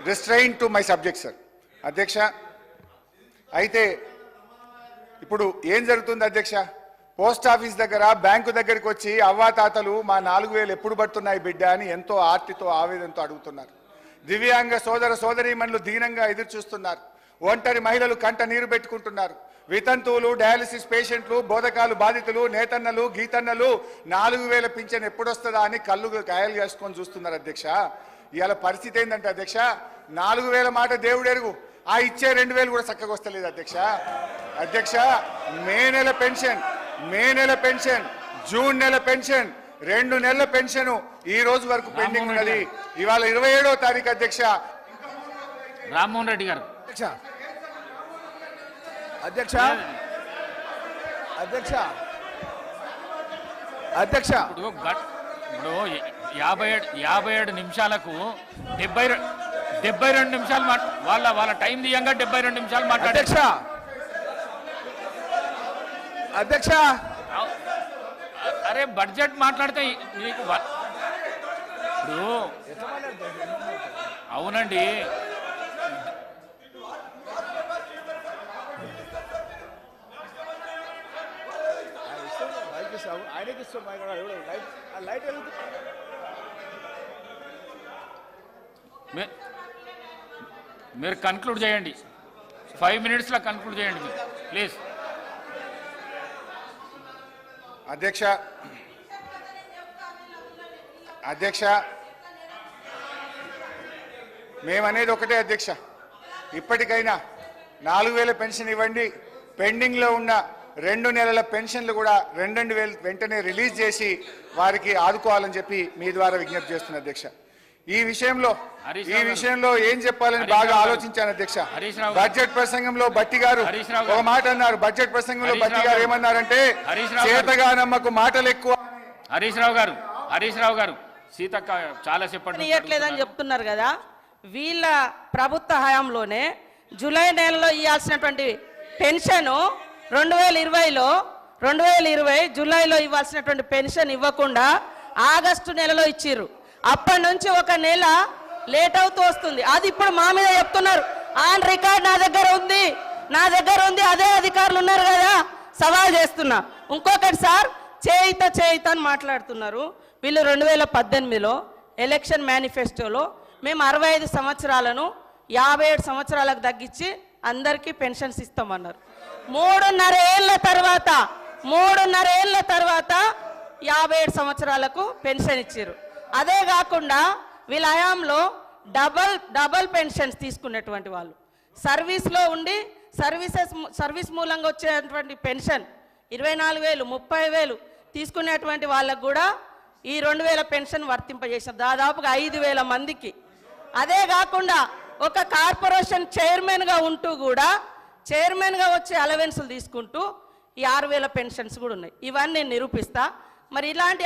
Restrain to my subject sir. అధ్యక్ష, అయితే ఇప్పుడు ఏం జరుగుతుంది అధ్యక్ష? పోస్ట్ ఆఫీస్ దగ్గర బ్యాంకు దగ్గరికి వచ్చి అవ్వాతాతలు మా 4000 ఎప్పుడు పడుతున్నాయి బిడ్డ అని ఎంతో ఆర్తితో ఆవేదనతో అడుగుతున్నారు. దివ్యాంగ సోదర సోదరీమణులు దీనంగా ఎదురు చూస్తున్నారు. ఒంటరి మహిళలు కంట నీరు పెట్టుకుంటున్నారు. వితంతువులు, డయాలసిస్ పేషెంట్లు, బోధకాలు బాధితులు, నేతన్నలు, గీతన్నలు 4000 పింఛన్ ఎప్పుడొస్తుందా అని కళ్ళు కాయలు చేసుకొని చూస్తున్నారు అధ్యక్ష. ఇవాళ పరిస్థితి ఏంటంటే అధ్యక్ష, 4000 మాట దేవుడు ఎరుగు, ఆ ఇచ్చే 2000 కూడా చక్కగా వస్తలేదు అధ్యక్ష. అధ్యక్ష, మే నెల పెన్షన్, జూన్ నెల పెన్షన్, 2 నెలల పెన్షన్ ఈ రోజు వరకు పెండింగ్ ఉన్నది. ఇవాళ 27వ తారీఖు అధ్యక్ష. రామ్మోహన్ రెడ్డి గారు. అధ్యక్ష అధ్యక్ష అధ్యక్ష ఇప్పుడు 57 నిమిషాలకు 72 నిమిషాలు వాళ్ళ టైం దియంగా 72 నిమిషాలు మాట్లాడారు అధ్యక్ష. అరే బడ్జెట్ మాట్లాడితే మీకు ఇప్పుడు అవునండి. మీరు కన్క్లూడ్ చేయండి, 5 మినిట్స్లో కన్క్లూడ్ చేయండి మీరు ప్లీజ్. అధ్యక్ష, మేమనేది ఒకటే అధ్యక్ష, ఇప్పటికైనా 4000 పెన్షన్ ఇవ్వండి, పెండింగ్లో ఉన్న 2 నెలల పెన్షన్లు కూడా 2000 వెంటనే రిలీజ్ చేసి వారికి ఆదుకోవాలని చెప్పి మీ ద్వారా విజ్ఞప్తి చేస్తున్నా అధ్యక్ష. ఈ విషయంలో ఏం చెప్పాలని బాగా ఆలోచించాను అధ్యక్ష. బడ్జెట్ ప్రసంగంలో బట్టి గారు ఒక మాట అన్నారు. బడ్జెట్ ప్రసంగంలో బట్టి గారు ఏమన్నారంటే, చేతగానమ్మకు మాటలు ఎక్కువ. హరీష్ రావు గారు సీతక్క చాలా చెప్పండి ఇవ్వట్లేదని చెప్తున్నారు కదా. వీళ్ళ ప్రభుత్వ హయాంలోనే జూలై నెలలో ఇవ్వాల్సినటువంటి పెన్షన్ 2020 జూలైలో ఇవ్వాల్సినటువంటి పెన్షన్ ఇవ్వకుండా ఆగస్టు నెలలో ఇచ్చిర్రు. అప్పటి నుంచి 1 నెల లేట్ అవుతూ వస్తుంది. అది ఇప్పుడు మా మీద చెప్తున్నారు. ఆన్ రికార్డ్ నా దగ్గర ఉంది, అదే అధికారులు ఉన్నారు కదా, సవాల్ చేస్తున్నా. ఇంకొకటి సార్, చేయిత అని మాట్లాడుతున్నారు. వీళ్ళు 2018లో ఎలక్షన్ మేనిఫెస్టోలో మేము 65 సంవత్సరాలను 57 సంవత్సరాలకు తగ్గించి అందరికీ పెన్షన్స్ ఇస్తామన్నారు. 3.5 ఏళ్ల తర్వాత 57 సంవత్సరాలకు పెన్షన్ ఇచ్చారు. అదే కాకుండా వీళ్ళ హయాంలో డబల్ పెన్షన్స్ తీసుకున్నటువంటి వాళ్ళు, సర్వీస్లో ఉండి సర్వీస్ మూలంగా వచ్చేటువంటి పెన్షన్ 24,000 30,000 తీసుకునేటువంటి వాళ్ళకు కూడా ఈ 2000 పెన్షన్ వర్తింపజేశారు దాదాపుగా 5,000 మందికి. అదే కాకుండా ఒక కార్పొరేషన్ చైర్మన్గా ఉంటూ కూడా చైర్మన్గా వచ్చే అలవెన్సులు తీసుకుంటూ ఈ 6,000 పెన్షన్స్ కూడా ఉన్నాయి. ఇవన్నీ నేను నిరూపిస్తా. మరి ఇలాంటి